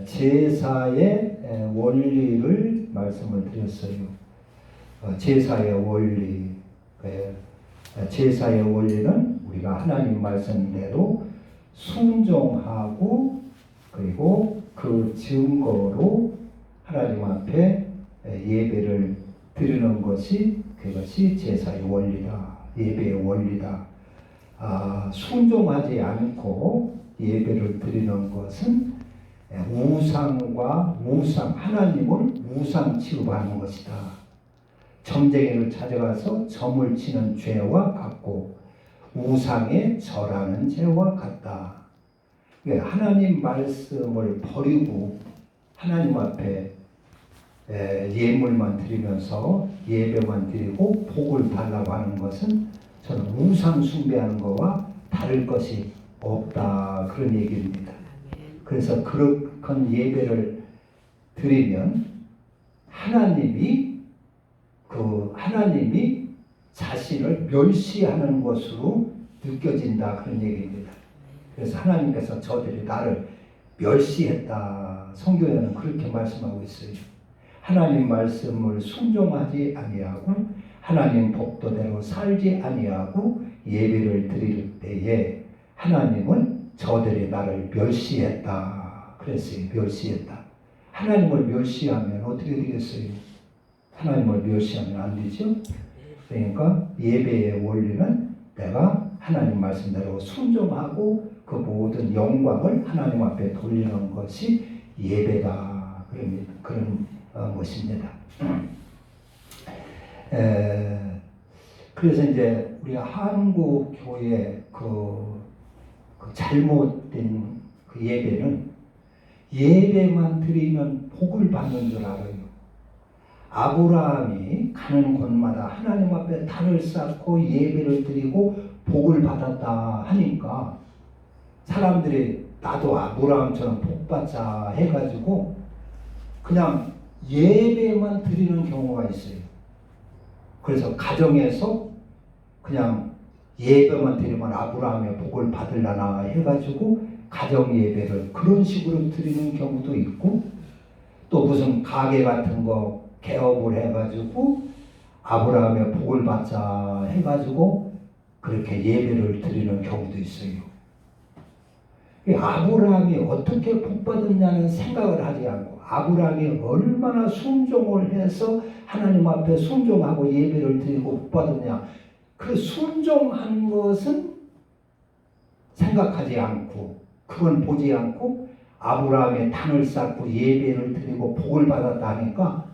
제사의 원리를 말씀을 드렸어요. 제사의 원리, 제사의 원리는 우리가 하나님 말씀대로 순종하고 그리고 그 증거로 하나님 앞에 예배를 드리는 것이 그것이 제사의 원리다. 예배의 원리다. 순종하지 않고 예배를 드리는 것은 우상과 하나님을 우상 취급하는 것이다. 점쟁이를 찾아가서 점을 치는 죄와 같고 우상에 절하는 죄와 같다. 하나님 말씀을 버리고 하나님 앞에 예물만 드리면서 예배만 드리고 복을 달라고 하는 것은 저는 우상 숭배하는 것과 다를 것이 없다, 그런 얘기입니다. 그래서 그런 예배를 드리면 하나님이 자신을 멸시하는 것으로 느껴진다, 그런 얘기입니다. 그래서 하나님께서 저들이 나를 멸시했다, 성경에는 그렇게 말씀하고 있어요. 하나님 말씀을 순종하지 아니하고 하나님 법도대로 살지 아니하고 예배를 드릴 때에 하나님은 저들이 나를 멸시했다 그랬어요. 멸시했다. 하나님을 멸시하면 어떻게 되겠어요? 하나님을 멸시하면 안 되죠. 그러니까 예배의 원리는 내가 하나님 말씀대로 순종하고 그 모든 영광을 하나님 앞에 돌리는 것이 예배다, 그런 것입니다. 그래서 이제 우리 한국 교회 그 잘못된 그 예배만 드리면 복을 받는 줄 알아요. 아브라함이 가는 곳마다 하나님 앞에 단을 쌓고 예배를 드리고 복을 받았다 하니까 사람들이 나도 아브라함처럼 복 받자 해가지고 그냥 예배만 드리는 경우가 있어요. 그래서 가정에서 그냥 예배만 드리면 아브라함의 복을 받으려나 해가지고 가정 예배를 그런 식으로 드리는 경우도 있고, 또 무슨 가게 같은 거 개업을 해가지고 아브라함의 복을 받자 해가지고 그렇게 예배를 드리는 경우도 있어요. 아브라함이 어떻게 복 받았냐는 생각을 하지 않고 아브라함이 얼마나 순종을 해서 하나님 앞에 순종하고 예배를 드리고 복 받았냐, 그 순종한 것은 생각하지 않고 그건 보지 않고 아브라함의 단을 쌓고 예배를 드리고 복을 받았다 하니까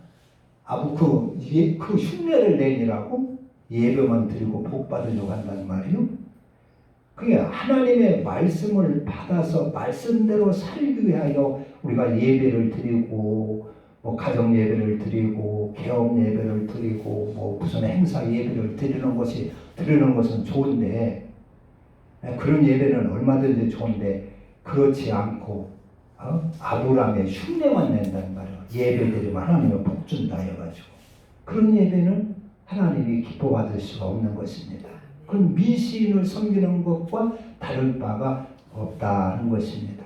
그 흉내를 내니라고 예배만 드리고 복 받으려고 한단 말이에요. 그게 하나님의 말씀을 받아서 말씀대로 살기 위하여 우리가 예배를 드리고 뭐 가정 예배를 드리고 개업 예배를 드리고 뭐 무슨 행사 예배를 드리는 것은 좋은데, 그런 예배는 얼마든지 좋은데 그렇지 않고 아브라함의 흉내만 낸단 말이에요. 예배 드리면 하나님의 복 준다 해가지고 그런 예배는 하나님이 기뻐받을 수가 없는 것입니다. 그건 미신을 섬기는 것과 다를 바가 없다는 것입니다.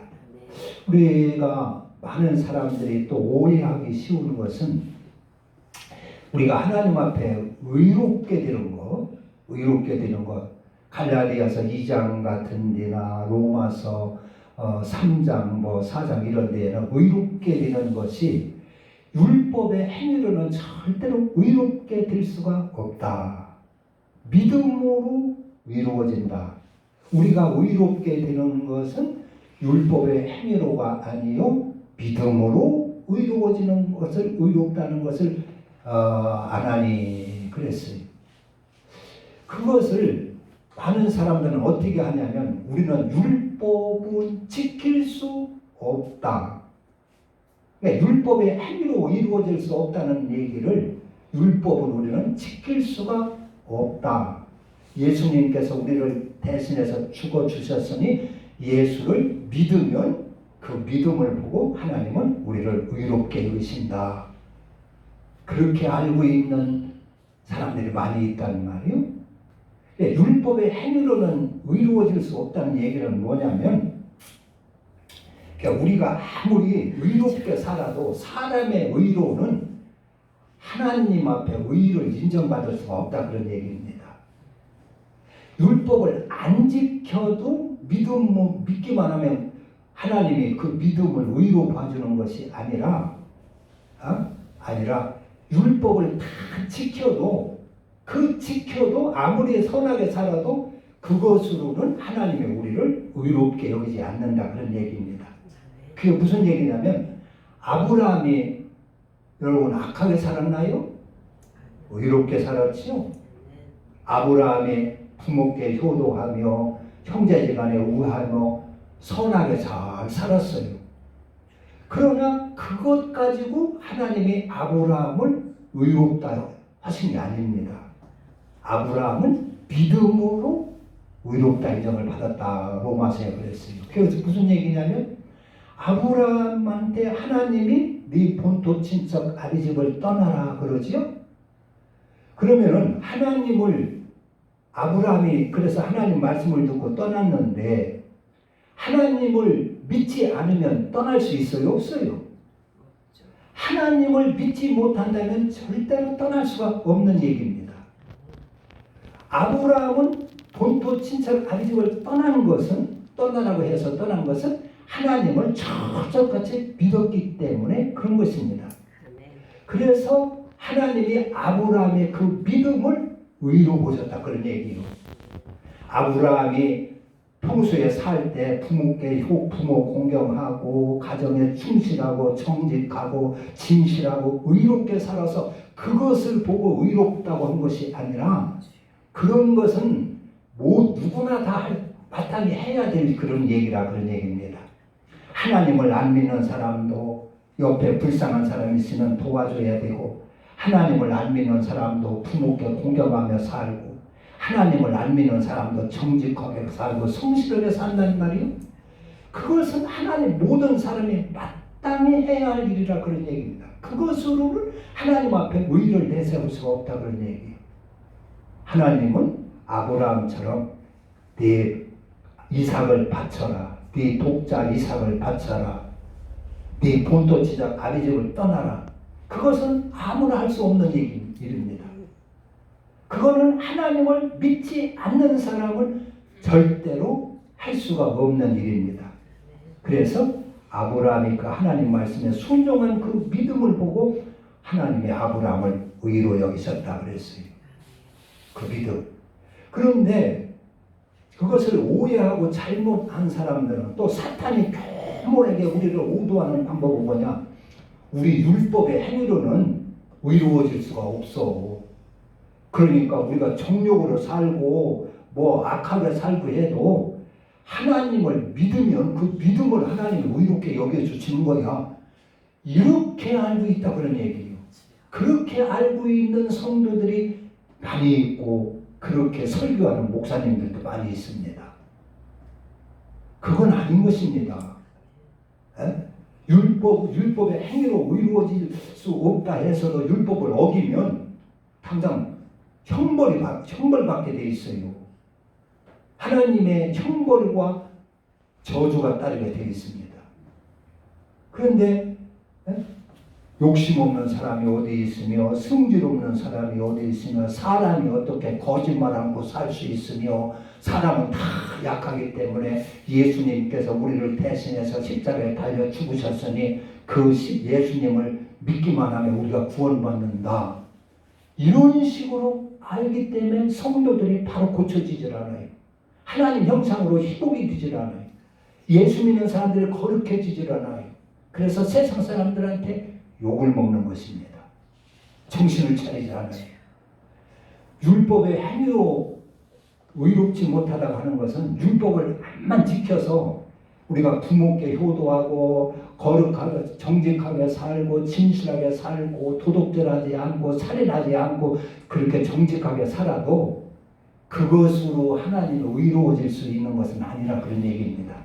우리가 많은 사람들이 또 오해하기 쉬운 것은 우리가 하나님 앞에 의롭게 되는 것, 갈라디아서 2장 같은 데나 로마서 3장 4장 이런 데에는 의롭게 되는 것이 율법의 행위로는 절대로 의롭게 될 수가 없다. 믿음으로 의로워진다. 우리가 의롭게 되는 것은 율법의 행위로가 아니요 믿음으로 의로워지는 것을, 의롭다는 것을 아나니 그랬어요. 그것을 많은 사람들은 어떻게 하냐면 우리는 율법은 지킬 수 없다. 그러니까 율법의 행위로 이루어질 수 없다는 얘기를 율법을 우리는 지킬 수가 없다. 예수님께서 우리를 대신해서 죽어주셨으니 예수를 믿으면 그 믿음을 보고 하나님은 우리를 의롭게 여기신다. 그렇게 알고 있는 사람들이 많이 있단 말이에요. 율법의 행위로는 의로워질 수 없다는 얘기는 뭐냐면 그러니까 우리가 아무리 의롭게 살아도 사람의 의로는 하나님 앞에 의를 인정받을 수가 없다 그런 얘기입니다. 율법을 안 지켜도 믿기만 하면 하나님이 그 믿음을 의로 봐주는 것이 아니라 율법을 다 지켜도 아무리 선하게 살아도 그것으로는 하나님이 우리를 의롭게 여기지 않는다 그런 얘기입니다. 그게 무슨 얘기냐면 아브라함이 여러분 악하게 살았나요? 의롭게 살았지요. 아브라함이 부모께 효도하며 형제지간에 우하며 선하게 잘 살았어요. 그러나 그것 가지고 하나님이 아브라함을 의롭다 하신 게 아닙니다. 아브라함은 믿음으로 의롭다 인정을 받았다 로마서에 그랬어요. 그래서 무슨 얘기냐면 아브라함한테 하나님이 네 본토 친척 아비집을 떠나라 그러지요. 그러면은 아브라함이 그래서 하나님 말씀을 듣고 떠났는데 하나님을 믿지 않으면 떠날 수 있어요? 없어요? 하나님을 믿지 못한다면 절대로 떠날 수가 없는 얘기입니다. 아브라함은 본토 친척 아비집을 떠나라고 해서 떠난 것은 하나님을 철저같이 믿었기 때문에 그런 것입니다. 그래서 하나님이 아브라함의 그 믿음을 의로 보셨다 그런 얘기예요. 아브라함이 평소에 살 때 부모 공경하고 가정에 충실하고 정직하고 진실하고 의롭게 살아서 그것을 보고 의롭다고 한 것이 아니라 그런 것은 누구나 다 마땅히 해야 될 그런 얘기라 그런 얘기입니다. 하나님을 안 믿는 사람도 옆에 불쌍한 사람이 있으면 도와줘야 되고 하나님을 안 믿는 사람도 부모께 공경하며 살고 하나님을 안 믿는 사람도 정직하게 살고 성실하게 산다는 말이요. 그것은 하나님 모든 사람이 마땅히 해야 할 일이라 그런 얘기입니다. 그것으로는 하나님 앞에 의를 내세울 수가 없다 그런 얘기예요. 하나님은 아브라함처럼 네 이삭을 바쳐라. 네 독자 이삭을 바쳐라. 네 본토 지적 아비집을 떠나라. 그것은 아무나 할 수 없는 일입니다. 그거는 하나님을 믿지 않는 사람은 절대로 할 수가 없는 일입니다. 그래서 아브라함이 그 하나님 말씀에 순종한 그 믿음을 보고 하나님이 아브라함을 의로 여기셨다 그랬어요. 그 믿음. 그런데 그것을 오해하고 잘못한 사람들은 또 사탄이 교묘하게 우리를 오도하는 방법은 뭐냐? 우리 율법의 행위로는 의로워질 수가 없어. 그러니까 우리가 정욕으로 살고 악하게 살고 해도 하나님을 믿으면 그 믿음을 하나님이 의롭게 여겨주시는 거야. 이렇게 알고 있다 그런 얘기예요. 그렇게 알고 있는 성도들이 많이 있고 그렇게 설교하는 목사님들도 많이 있습니다. 그건 아닌 것입니다. 율법의 행위로 의로워질 수 없다 해서도 율법을 어기면 당장 형벌받게 돼 있어요. 하나님의 형벌과 저주가 따르게 되어 있습니다. 그런데 욕심 없는 사람이 어디 있으며 성질 없는 사람이 어디 있으며 사람이 어떻게 거짓말 않고 살 수 있으며 사람은 다 약하기 때문에 예수님께서 우리를 대신해서 십자가에 달려 죽으셨으니 그 예수님을 믿기만 하면 우리가 구원받는다. 이런 식으로 알기 때문에 성도들이 바로 고쳐지질 않아요. 하나님 형상으로 희복이 되질 않아요. 예수 믿는 사람들이 거룩해지질 않아요. 그래서 세상 사람들한테 욕을 먹는 것입니다. 정신을 차리지 않아요. 율법의 행위로 의롭지 못하다고 하는 것은 율법을 암만 지켜서 우리가 부모께 효도하고 거룩하게 정직하게 살고 진실하게 살고 도둑질하지 않고 살인하지 않고 그렇게 정직하게 살아도 그것으로 하나님이 의로워질 수 있는 것은 아니라 그런 얘기입니다.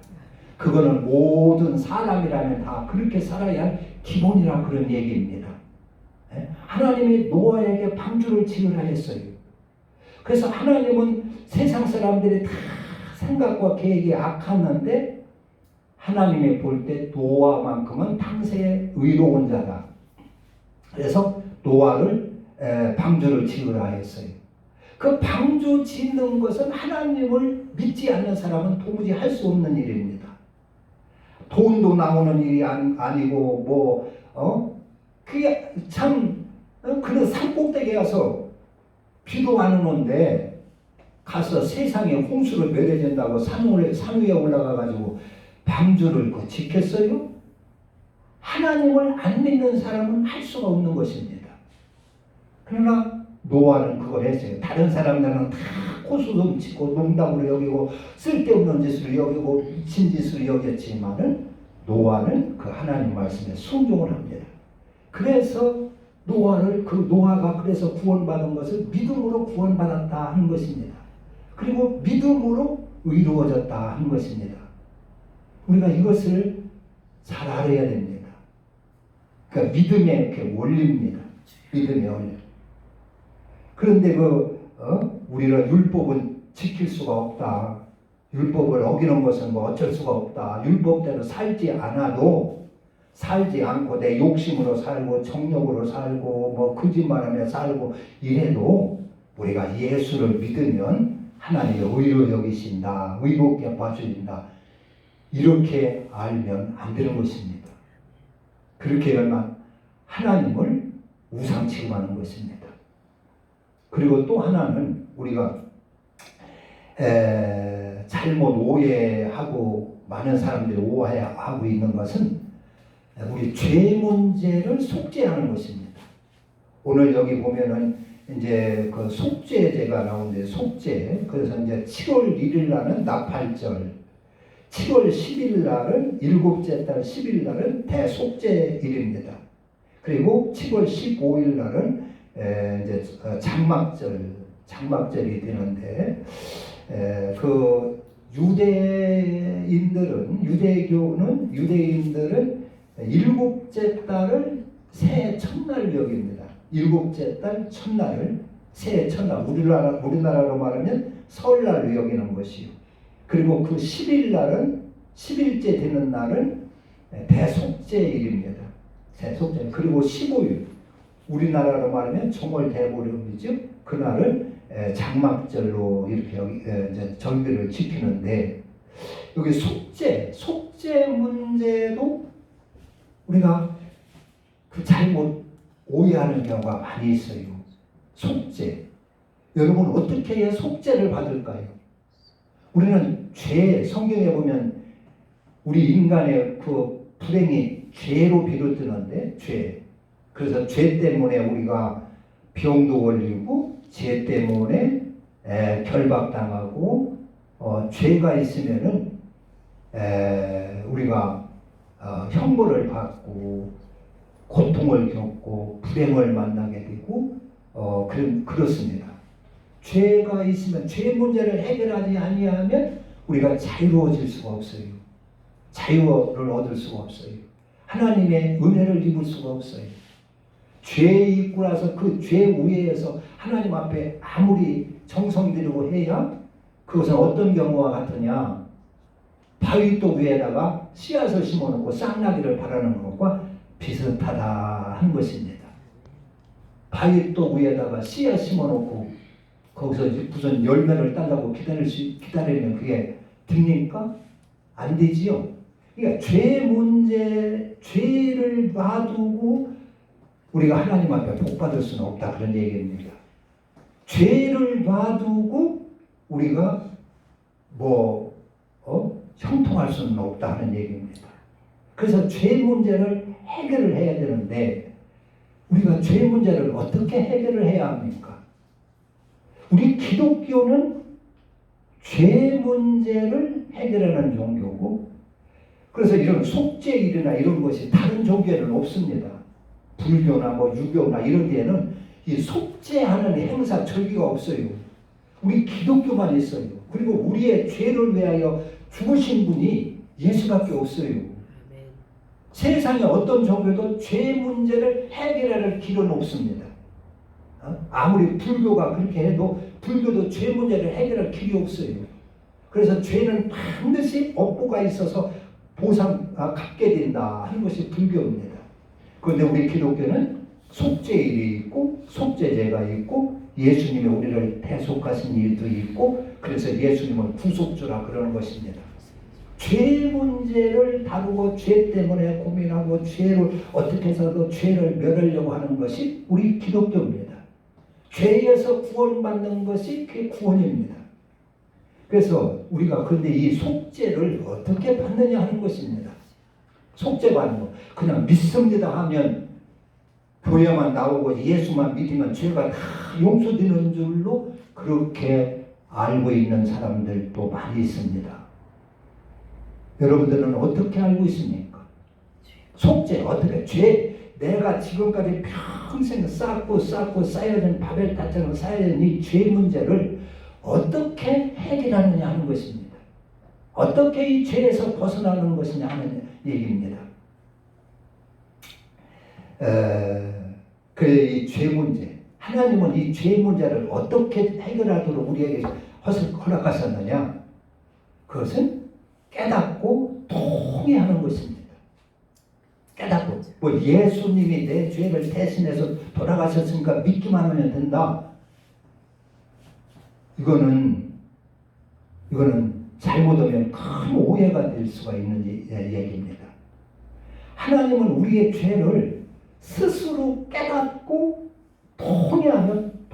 그거는 모든 사람이라면 다 그렇게 살아야 할 기본이라 그런 얘기입니다. 하나님이 노아에게 방주를 지으라 했어요. 그래서 하나님은 세상 사람들이 다 생각과 계획이 악했는데 하나님이 볼 때 노아만큼은 당세에 의로운 자다. 그래서 노아를 방주를 지으라 했어요. 그 방주 짓는 것은 하나님을 믿지 않는 사람은 도무지 할 수 없는 일입니다. 돈도 나오는 일이 아니고 그게 참 그런 산꼭대기에 가서 비도 안 오는데 가서 세상에 홍수를 맺어진다고 산 위에 올라가가지고 방주를 지켰어요? 하나님을 안 믿는 사람은 할 수가 없는 것입니다. 그러나 노아는 그걸 했어요. 다른 사람들은 다 코수dom치고 농담으로 여기고 쓸데없는 짓을 여기고 미친 짓을 여겼지만은 노아는 그 하나님 말씀에 순종을 합니다. 그래서 노아가 그래서 구원받은 것을 믿음으로 구원받았다 하는 것입니다. 그리고 믿음으로 의로워졌다 하는 것입니다. 우리가 이것을 잘 알아야 됩니다. 그러니까 믿음의 그 원리입니다. 믿음의 원리. 그런데 우리가 율법은 지킬 수가 없다. 율법을 어기는 것은 어쩔 수가 없다. 율법대로 살지 않고 내 욕심으로 살고 정욕으로 살고 거짓말하며 살고 이래도 우리가 예수를 믿으면 하나님이 의로 여기신다. 의롭게 봐주신다. 이렇게 알면 안 되는 것입니다. 그렇게 하면 하나님을 우상 취급하는 것입니다. 그리고 또 하나는 우리가 잘못 오해하고 많은 사람들이 오해하고 있는 것은 우리 죄 문제를 속죄하는 것입니다. 오늘 여기 보면은 이제 그 속죄제가 나오는데 속죄. 그래서 이제 7월 1일 날은 나팔절, 7월 10일 날은 일곱째 달 10일 날은 대속죄일입니다. 그리고 7월 15일 날은 이제 장막절이 되는데 그 유대인들은 일곱째 달을 새해 첫날 여깁니다. 일곱째 달 첫날을 새해 첫날 우리나라로 말하면 설날로 여기는 것이요. 그리고 그 10일 날은 10일째 되는 날은 대속죄일입니다. 대속죄. 그리고 15일 우리나라로 말하면 정월대보름이죠. 그날을 장막절로 이렇게 이제 절기를 지키는데 여기 속죄 문제도 우리가 그 잘못 오해하는 경우가 많이 있어요. 속죄. 여러분 어떻게 해야 속죄를 받을까요? 우리는 성경에 보면 우리 인간의 그 불행이 죄로 비롯되는데 죄. 그래서 죄 때문에 우리가 병도 걸리고 죄 때문에 결박당하고 죄가 있으면은 우리가 형벌을 받고 고통을 겪고 불행을 만나게 되고 그렇습니다. 죄가 있으면 죄 문제를 해결하지 아니하면 우리가 자유로워질 수가 없어요. 자유를 얻을 수가 없어요. 하나님의 은혜를 입을 수가 없어요. 죄에 있고 나서 그 죄 우회에서 하나님 앞에 아무리 정성 들이고 해야 그것은 어떤 경우와 같으냐, 바위돌 위에다가 씨앗을 심어놓고 싹나기를 바라는 것과 비슷하다 하는 것입니다. 바위돌 위에다가 씨앗 심어놓고 거기서 무슨 열매를 따려고 기다리면 그게 됩니까? 안 되지요. 그러니까 죄를 놔두고 우리가 하나님 앞에 복 받을 수는 없다 그런 얘기입니다. 죄를 놔두고 우리가 형통할 수는 없다 하는 얘기입니다. 그래서 죄 문제를 해결을 해야 되는데 우리가 죄 문제를 어떻게 해결을 해야 합니까? 우리 기독교는 죄 문제를 해결하는 종교고, 그래서 이런 속죄일이나 이런 것이 다른 종교에는 없습니다. 불교나 유교나 이런 데는 이 속죄하는 행사 절기가 없어요. 우리 기독교만 있어요. 그리고 우리의 죄를 위하여 죽으신 분이 예수밖에 없어요. 세상에 어떤 종교도 죄 문제를 해결할 길은 없습니다. 아무리 불교가 그렇게 해도 불교도 죄 문제를 해결할 길이 없어요. 그래서 죄는 반드시 업보가 있어서 갚게 된다 하는 것이 불교입니다. 그런데 우리 기독교는 속죄일이 있고 속죄제가 있고 예수님이 우리를 대속하신 일도 있고 그래서 예수님은 구속주라 그러는 것입니다. 죄 문제를 다루고 죄 때문에 고민하고 죄를 어떻게 해서도 죄를 멸하려고 하는 것이 우리 기독교입니다. 죄에서 구원받는 것이 그게 구원입니다. 그래서 우리가 그런데 이 속죄를 어떻게 받느냐 하는 것입니다. 속죄 받는 거 그냥 믿습니다 하면 교회만 나오고 예수만 믿으면 죄가 다 용서되는 줄로 그렇게 알고 있는 사람들도 많이 있습니다. 여러분들은 어떻게 알고 있습니까? 속죄 어떻게 내가 지금까지 평생 쌓고 쌓여진 바벨탑처럼 쌓여진 이 죄 문제를 어떻게 해결하느냐 하는 것입니다. 어떻게 이 죄에서 벗어나는 것이냐 하는 얘기입니다. 이 죄 문제 하나님은 이 죄 문제를 어떻게 해결하도록 우리에게 허락하셨느냐? 그것은 깨닫고 통회하는 것입니다. 깨닫고 예수님이 내 죄를 대신해서 돌아가셨으니까 믿기만 하면 된다. 이거는 잘못하면 큰 오해가 될 수가 있는 얘기입니다. 하나님은 우리의 죄를 스스로 깨닫고 통회하면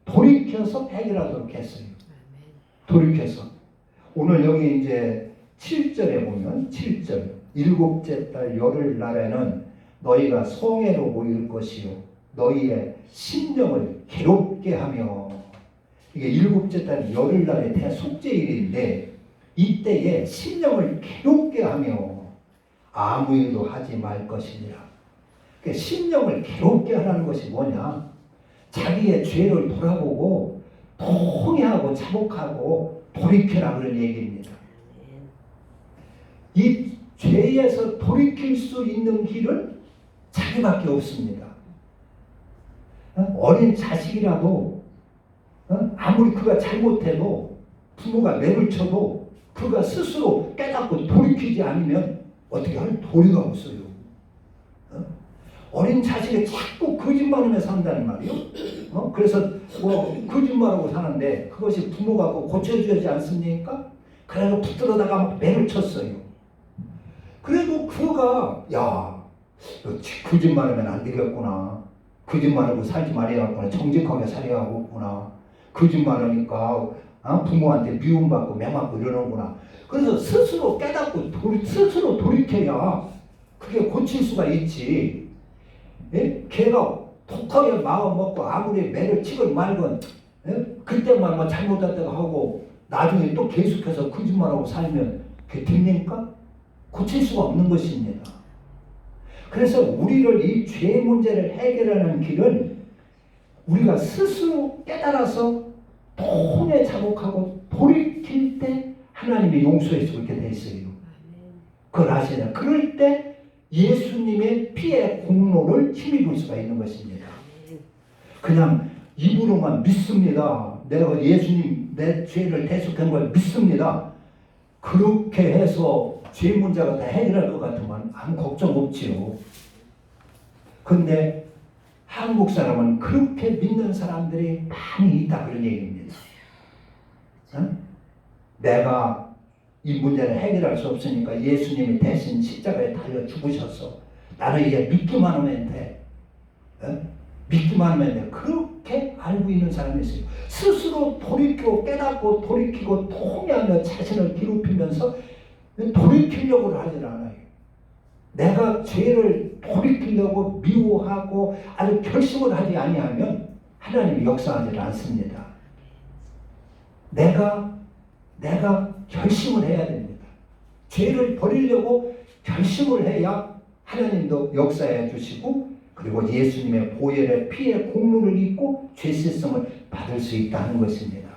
돌이켜서 해결하도록 했어요. 돌이켜서. 오늘 여기 이제 7절에 보면 7절 일곱째 달 열흘날에는 너희가 성회로 모일 것이요 너희의 심령을 괴롭게 하며 이게 일곱째 달 열흘날의 대속죄일인데 이때에 심령을 괴롭게 하며 아무 일도 하지 말 것이니라. 그러니까 심령을 괴롭게 하라는 것이 뭐냐? 자기의 죄를 돌아보고 통회하고 자복하고 돌이켜라 그런 얘기입니다. 이 죄에서 돌이킬 수 있는 길은 자기밖에 없습니다. 어린 자식이라도 아무리 그가 잘못해도 부모가 매를 쳐도 그가 스스로 깨닫고 돌이키지 않으면 어떻게 할 도리가 없어요. 어린 자식이 자꾸 거짓말하며 산다는 말이요. 그래서 거짓말하고 사는데 그것이 부모가 고쳐주지 않습니까? 그래서 붙들어다가 막 매를 쳤어요. 그래도 그가 거짓말하면 안 되겠구나. 거짓말하고 살지 말아야겠구나. 정직하게 살아야겠구나. 거짓말하니까 부모한테 미움받고 매맞고 이러는구나. 그래서 스스로 깨닫고 스스로 돌이켜야 그게 고칠 수가 있지. 걔가 독하게 마음 먹고 아무리 매를 치건 말건 그때만 잘못했다고 하고 나중에 또 계속해서 거짓말하고 살면 그게 됩니까? 고칠 수가 없는 것입니다. 그래서 우리를 이 죄 문제를 해결하는 길은 우리가 스스로 깨달아서 통에 자복하고 돌이킬 때 하나님이 용서해 주고 이렇게 돼 있어요. 그걸 아시냐? 그럴 때 예수님의 피의 공로를 힘입을 수가 있는 것입니다. 그냥 입으로만 믿습니다. 내가 예수님 내 죄를 대속한 걸 믿습니다. 그렇게 해서 죄 문제가 다 해결할 것 같으면 아무 걱정 없지요. 근데 한국 사람은 그렇게 믿는 사람들이 많이 있다 그런 얘기입니다. 내가 이 문제를 해결할 수 없으니까 예수님이 대신 십자가에 달려 죽으셔서 나는 이제 믿기만 하면 돼. 믿기만 하면 돼. 그렇게 알고 있는 사람이 있어요. 스스로 돌이키고 깨닫고 돌이키고 통회하며 자신을 괴롭히면서 돌이키려고 하질 않아요. 내가 죄를 돌이키려고 미워하고 아주 결심을 하지 아니하면 하나님이 역사하지 않습니다. 내가 결심을 해야 됩니다. 죄를 버리려고 결심을 해야 하나님도 역사해 주시고 그리고 예수님의 보혈의 피의 공로를 입고 죄 씻음을 받을 수 있다는 것입니다.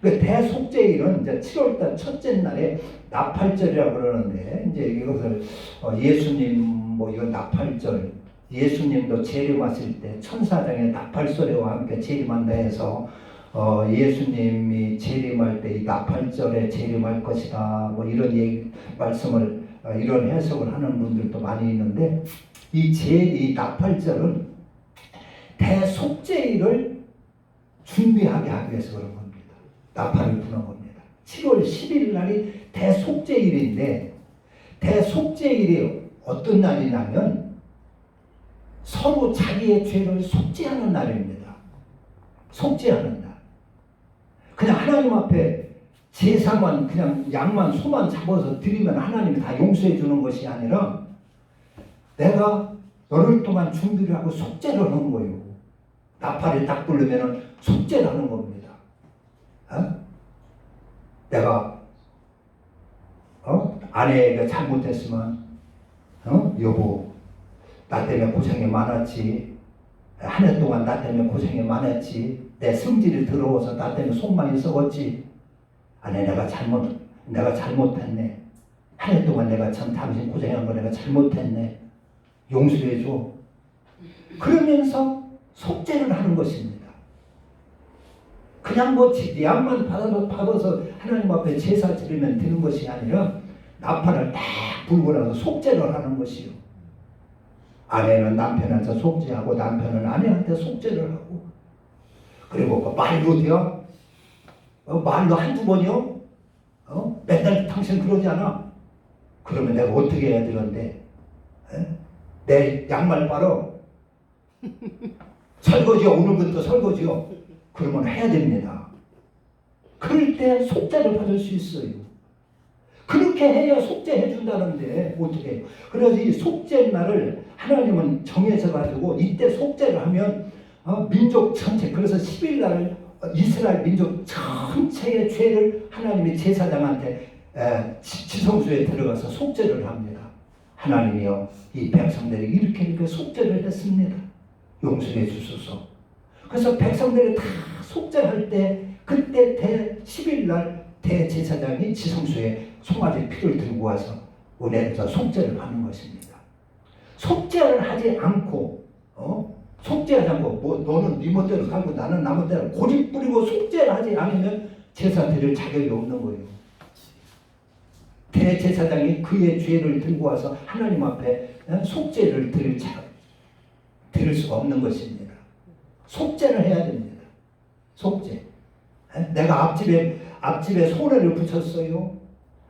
그 대속죄일은 이제 7월달 첫째 날에 나팔절이라고 그러는데 이제 이것을 예수님 이건 나팔절 예수님도 재림하실 때 천사장의 나팔 소리와 함께 재림한다 해서 예수님이 재림할 때 이 나팔절에 재림할 것이다. 뭐 이런 말씀을 이런 해석을 하는 분들도 많이 있는데 이 나팔절은 대속죄일을 준비하게 하기 위해서 그런 겁니다. 나팔을 부는 겁니다. 7월 10일 날이 대속죄일인데 대속죄일이 어떤 날이냐면 서로 자기의 죄를 속죄하는 날입니다. 속죄하는 날. 그냥 하나님 앞에 제사만 그냥 양만 소만 잡아서 드리면 하나님이 다 용서해 주는 것이 아니라 내가 열흘 동안 준비를 하고 속죄를 하는 거예요. 나팔이 딱 부르면 속죄를 하는 겁니다. 내가 아내에게 잘못했으면 여보 나 때문에 고생이 많았지. 한 해 동안 나 때문에 고생이 많았지. 내 성질이 더러워서 나 때문에 속 많이 썩었지. 아내 내가 잘못했네. 한 해 동안 내가 참 당신 고생한 거 내가 잘못했네. 용서해줘. 그러면서 속죄를 하는 것입니다. 그냥 뭐 양만 받아서 하나님 앞에 제사 드리면 되는 것이 아니라 나팔을 딱 불고 나서 속죄를 하는 것이요. 아내는 남편한테 속죄하고 남편은 아내한테 속죄를 하고 그리고 그 말로 돼요? 말로 한두 번이요? 맨날 당신 그러지 않아? 그러면 내가 어떻게 해야 되는데? 내 양말 빨어? 설거지요. 오늘부터 설거지요. 그러면 해야 됩니다. 그럴 때 속죄를 받을 수 있어요. 그렇게 해야 속죄해 준다는데 어떻게 해요? 그래서 이 속죄 날을 하나님은 정해서 가지고 이때 속죄를 하면 민족 전체 그래서 10일 날을 이스라엘 민족 전체의 죄를 하나님이 제사장한테 지성소에 들어가서 속죄를 합니다. 하나님이요 이 백성들이 이렇게 속죄를 했습니다. 용서해 주소서. 그래서 백성들이 다 속죄할 때 그때 10일 날 대제사장이 지성소에 송아지 피를 들고 와서 은혜에서 속죄를 하는 것입니다. 속죄를 하지 않고 속죄하지 않고 뭐 너는 네 멋대로 살고 나는 나 멋대로 고집 부리고 속죄를 하지 않으면 제사 드릴 자격이 없는 거예요. 대제사장이 그의 죄를 들고 와서 하나님 앞에 속죄를 드릴 수가 없는 것입니다. 속죄를 해야 됩니다. 속죄. 내가 앞집에 손해를 붙였어요.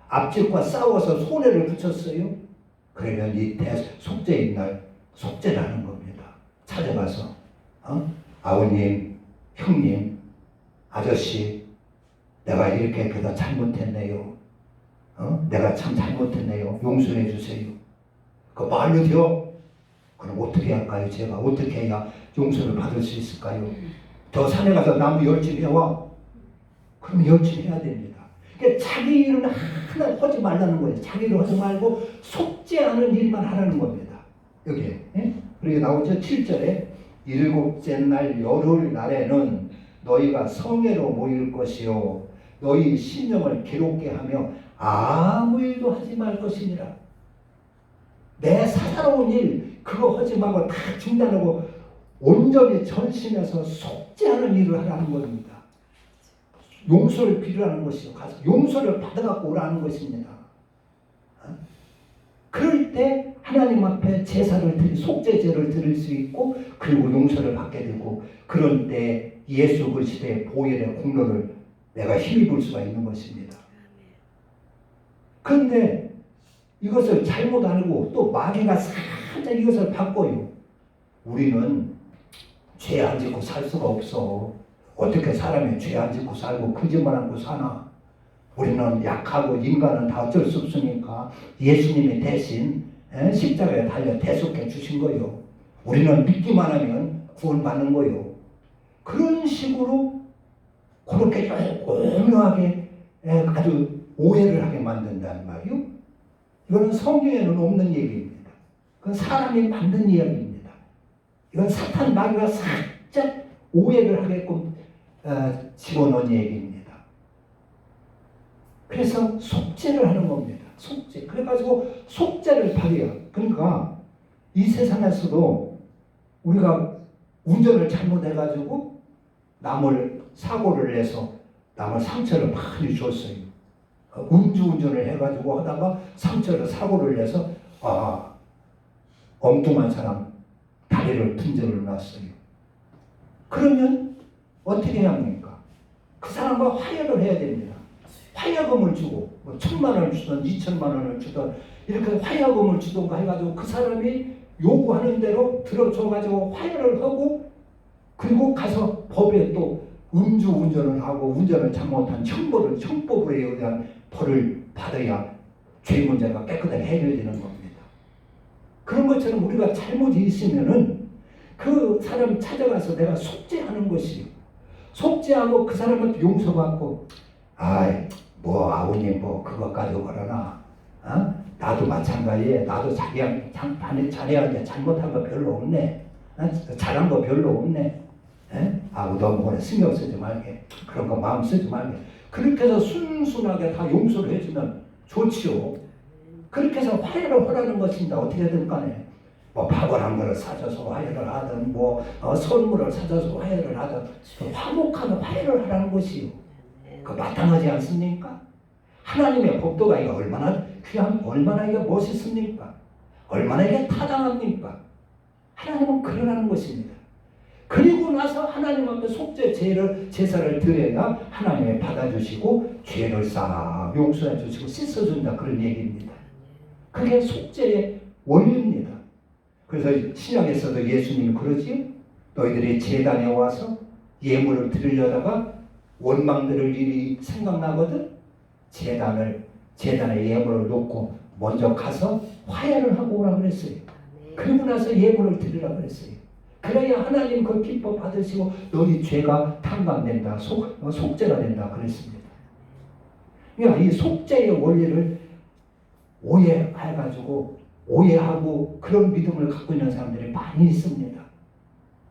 앞집과 싸워서 손해를 붙였어요. 그러면 이 속죄인 날 속죄를 하는 겁니다. 찾아가서 아버님, 형님, 아저씨 내가 이렇게 그다 잘못했네요. 내가 참 잘못했네요. 용서해 주세요. 그 말로 돼요? 그럼 어떻게 할까요? 제가 어떻게 해야 용서를 받을 수 있을까요? 저 산에 가서 나무 열심히 해와. 그럼 열심히 해야 됩니다. 그러니까 자기 일은 하나 하지 말라는 거예요. 자기 일 하지 말고 속죄하는 일만 하라는 겁니다. 여기에. 그리고 나오죠. 7절에 일곱째 날 열흘 날에는 너희가 성회로 모일 것이요 너희 심령을 괴롭게 하며 아무 일도 하지 말 것이니라. 내 사사로운 일 그거 하지 말고 다 중단하고 온전히 전심해서 속죄하는 일을 하라는 겁니다. 용서를 빌으라는 것이요. 가서 용서를 받아갖고 오라는 것입니다. 그럴 때 하나님 앞에 속죄제를 드릴 수 있고 그리고 용서를 받게 되고 그럴 때 예수 그리스도의 보혈의 공로를 내가 힘입을 수가 있는 것입니다. 그런데 이것을 잘못 알고 또 마귀가 살짝 이것을 바꿔요. 우리는 죄 안 짓고 살 수가 없어. 어떻게 사람이 죄 안 짓고 살고 거짓말하고 사나? 우리는 약하고 인간은 다 어쩔 수 없으니까 예수님이 대신 십자가에 달려 대속해 주신 거예요. 우리는 믿기만 하면 구원받는 거예요. 그런 식으로 그렇게 오묘하게 아주 오해를 하게 만든다는 말이요. 이거는 성경에는 없는 얘기입니다. 그건 사람이 만든 이야기입니다. 이건 사탄 마귀가 살짝 오해를 하게끔 집어넣은 얘기입니다. 그래서 속죄를 하는 겁니다. 속죄. 그래가지고 속죄를 받아요. 그러니까 이 세상에서도 우리가 운전을 잘못해가지고 남을 사고를 내서 남을 상처를 많이 줬어요. 음주운전을 해가지고 하다가 사고를 내서 엉뚱한 사람 다리를 분절을 놨어요. 그러면 어떻게 해야 합니까? 그 사람과 화해를 해야 됩니다. 화해금을 주고 1,000만 원을 주든 2,000만 원을 주든 이렇게 화해금을 주던가 해가지고 그 사람이 요구하는 대로 들어줘가지고 화해를 하고, 그리고 가서 법에 또 음주운전을 하고 운전을 잘못한 형법에 의한 벌을 받아야 죄 문제가 깨끗하게 해결되는 겁니다. 그런 것처럼 우리가 잘못이 있으면은 그 사람 찾아가서 내가 속죄하는 것이요. 속죄하고 그 사람한테 용서받고, 뭐 아버님 뭐 그것 가지고 그러나, 나도 마찬가지에 나도 자네한테 잘못한 거 별로 없네, 잘한 거 별로 없네, 너무 그래 신경 쓰지 말게, 그런 거 마음 쓰지 말게, 그렇게 해서 순순하게 다 용서를 해주면 좋지요. 그렇게 해서 화해를 하라는 것입니다. 어떻게든 간에 뭐 밥을 한 그릇 사줘서 화해를 하든 뭐 선물을 사줘서 화해를 하든 화목하면 화해를 하라는 것이요. 그 마땅하지 않습니까? 하나님의 법도가 이거 얼마나 귀한, 얼마나 이게 멋있습니까? 얼마나 이게 타당합니까? 하나님은 그러라는 것입니다. 그리고 나서 하나님 앞에 속죄 제사를 드려야 하나님이 받아주시고 죄를 싹 용서해 주시고 씻어준다, 그런 얘기입니다. 그게 속죄의 원리입니다. 그래서 신약에서도 예수님이 그러지, 너희들이 제단에 와서 예물을 드리려다가 원망들을 일이 생각나거든, 제단에 예물을 놓고 먼저 가서 화해를 하고 오라 그랬어요. 그리고 나서 예물을 드리라 그랬어요. 그래야 하나님 그 기뻐 받으시고 너희 죄가 탕감된다, 속죄가 된다 그랬습니다. 그러니까 이 속죄의 원리를 오해하고 그런 믿음을 갖고 있는 사람들이 많이 있습니다.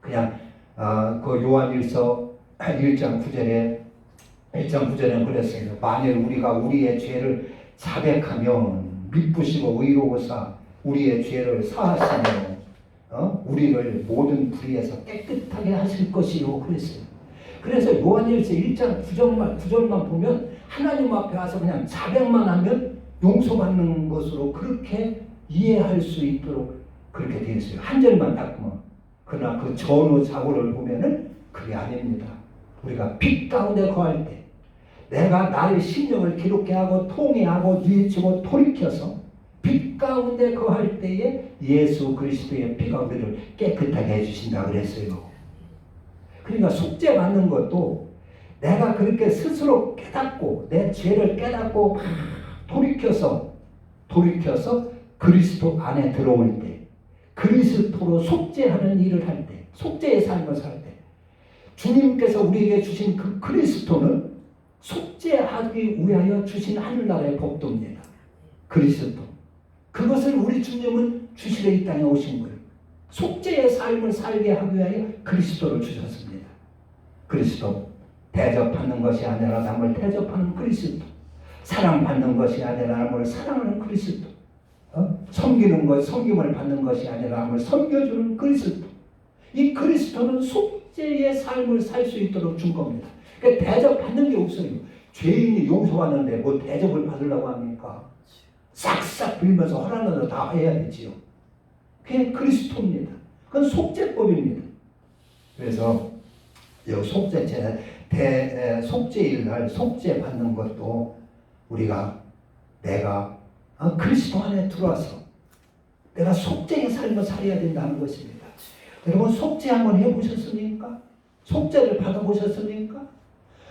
그냥 그 요한일서 1장 9절에 그랬어요. 만일 우리가 우리의 죄를 자백하면 미쁘시고 의로우사 우리의 죄를 사하시며 우리를 모든 불의에서 깨끗하게 하실 것이요 그랬어요. 그래서 요한일서 1장 9절만 보면 하나님 앞에 와서 그냥 자백만 하면 용서받는 것으로 그렇게 이해할 수 있도록 그렇게 되어 있어요. 한 절만 딱 보면. 그러나 그 전후 자고를 보면은 그게 아닙니다. 우리가 빛 가운데 거할 때 내가 나의 심령을 기록해 하고 통회하고 뉘우치고 돌이켜서 빛 가운데 거할 때에 예수 그리스도의 피가 우리를 깨끗하게 해주신다 그랬어요. 그러니까 속죄 받는 것도 내가 그렇게 스스로 깨닫고 내 죄를 깨닫고 돌이켜서 그리스도 안에 들어올 때, 그리스도로 속죄하는 일을 할 때, 속죄의 삶을 살 때, 주님께서 우리에게 주신 그 그리스도는 속죄하기 위하여 주신 하늘나라의 법도입니다. 그리스도. 그것을 우리 주님은 주시러 이 땅에 오신 거예요. 속죄의 삶을 살게 하기 위하여 그리스도를 주셨습니다. 그리스도. 대접하는 것이 아니라 남을 대접하는 그리스도. 사랑받는 것이 아니라 남을 사랑하는 그리스도. 섬김을 받는 것이 아니라 남을 섬겨주는 그리스도. 이 그리스도는 속죄의 삶을 살 수 있도록 준 겁니다. 그러니까 대접받는 게 없어요. 죄인이 용서받는데 뭐 대접을 받으려고 합니까? 싹싹 빌면서 허락하는 대로 다 해야 되지요. 그게 그리스도입니다. 그건 속죄법입니다. 그래서 이 속죄일 날 속죄 받는 것도 내가 그리스도 안에 들어와서 내가 속죄의 삶을 살아야 된다는 것입니다. 여러분 속죄 한번 해보셨습니까? 속죄를 받아보셨습니까?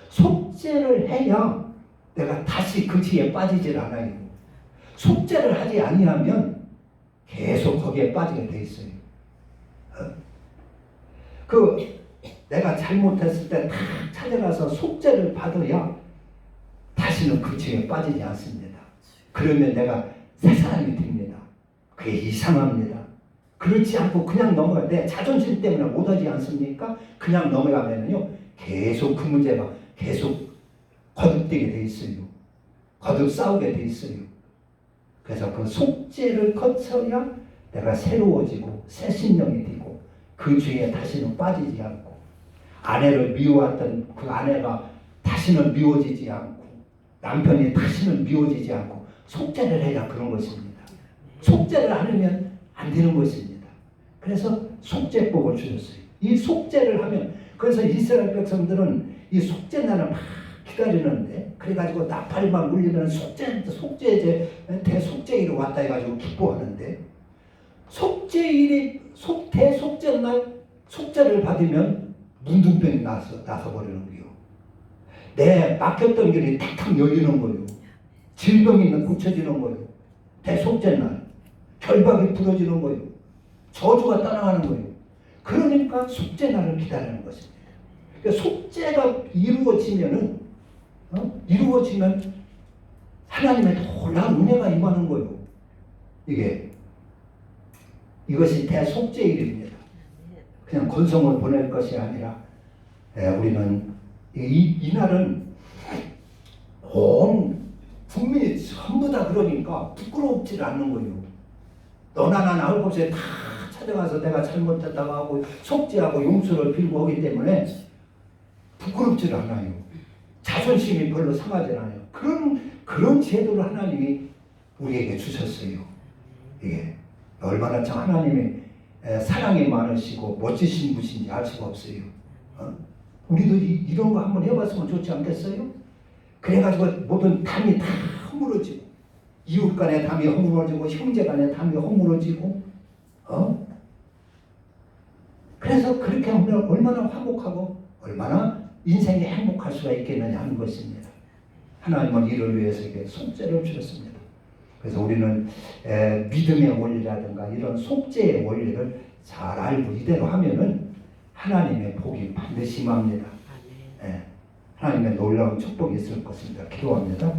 속죄를 해야 내가 다시 그 죄에 빠지질 않아요. 속죄를 하지 아니하면 계속 거기에 빠지게 돼 있어요. 내가 잘못했을 때 다 찾아가서 속죄를 받아야 다시는 그 죄에 빠지지 않습니다. 그러면 내가 새 사람이 됩니다. 그게 이상합니다. 그렇지 않고 그냥 넘어가, 내 자존심 때문에 못하지 않습니까? 그냥 넘어가면요 계속 그 문제가 계속 거듭되게 돼 있어요. 거듭 싸우게 돼 있어요. 그래서 그 속죄를 거쳐야 내가 새로워지고 새 심령이 되고 그 죄에 다시는 빠지지 않고 아내를 미워했던 그 아내가 다시는 미워지지 않고 남편이 다시는 미워지지 않고 속죄를 해야 그런 것입니다. 속죄를 하려면 안 되는 것입니다. 그래서 속죄법을 주셨어요. 이 속죄를 하면 그래서 이스라엘 백성들은 이 속죄날을 막 기다리는데 그래가지고 나팔만 울리면 속죄제 대속죄일이 왔다 해가지고 기뻐하는데 속죄일이 대속죄날 속죄를 받으면 문둥병이 나서 버리는 거예요. 내 막혔던 길이 탁탁 열리는 거예요. 질병이 고쳐지는 거예요. 대속죄날 결박이 풀어지는 거예요. 저주가 떠나가는 거예요. 그러니까 속죄날을 기다리는 것입니다. 그러니까 속죄가 이루어지면 하나님의 놀라운 은혜가 임하는 거예요. 이것이 대속죄일입니다. 그냥 건성을 보낼 것이 아니라 우리는 이 날은 온 국민이 전부 다 그러니까 부끄럽지 않는 거예요. 너나 나나 할 곳에 다 찾아가서 내가 잘못했다고 하고 속죄하고 용서를 빌고 하기 때문에 부끄럽지 않아요. 자존심이 별로 상하지 않아요. 그런 제도를 하나님이 우리에게 주셨어요. 이게 얼마나 참 하나님의 사랑이 많으시고 멋지신 분인지 알 수가 없어요. 우리도 이런 거 한번 해봤으면 좋지 않겠어요? 그래가지고 모든 담이 다 허물어지고 이웃 간의 담이 허물어지고 형제 간의 담이 허물어지고 그래서 그렇게 하면 얼마나 화목하고 얼마나 인생이 행복할 수가 있겠느냐 하는 것입니다. 하나님은 이를 위해서 속죄를 주셨습니다. 그래서 우리는 믿음의 원리라든가 이런 속죄의 원리를 잘 알고 이대로 하면은 하나님의 복이 반드시 임합니다. 하나님의 놀라운 축복이 있을 것입니다. 기도합니다.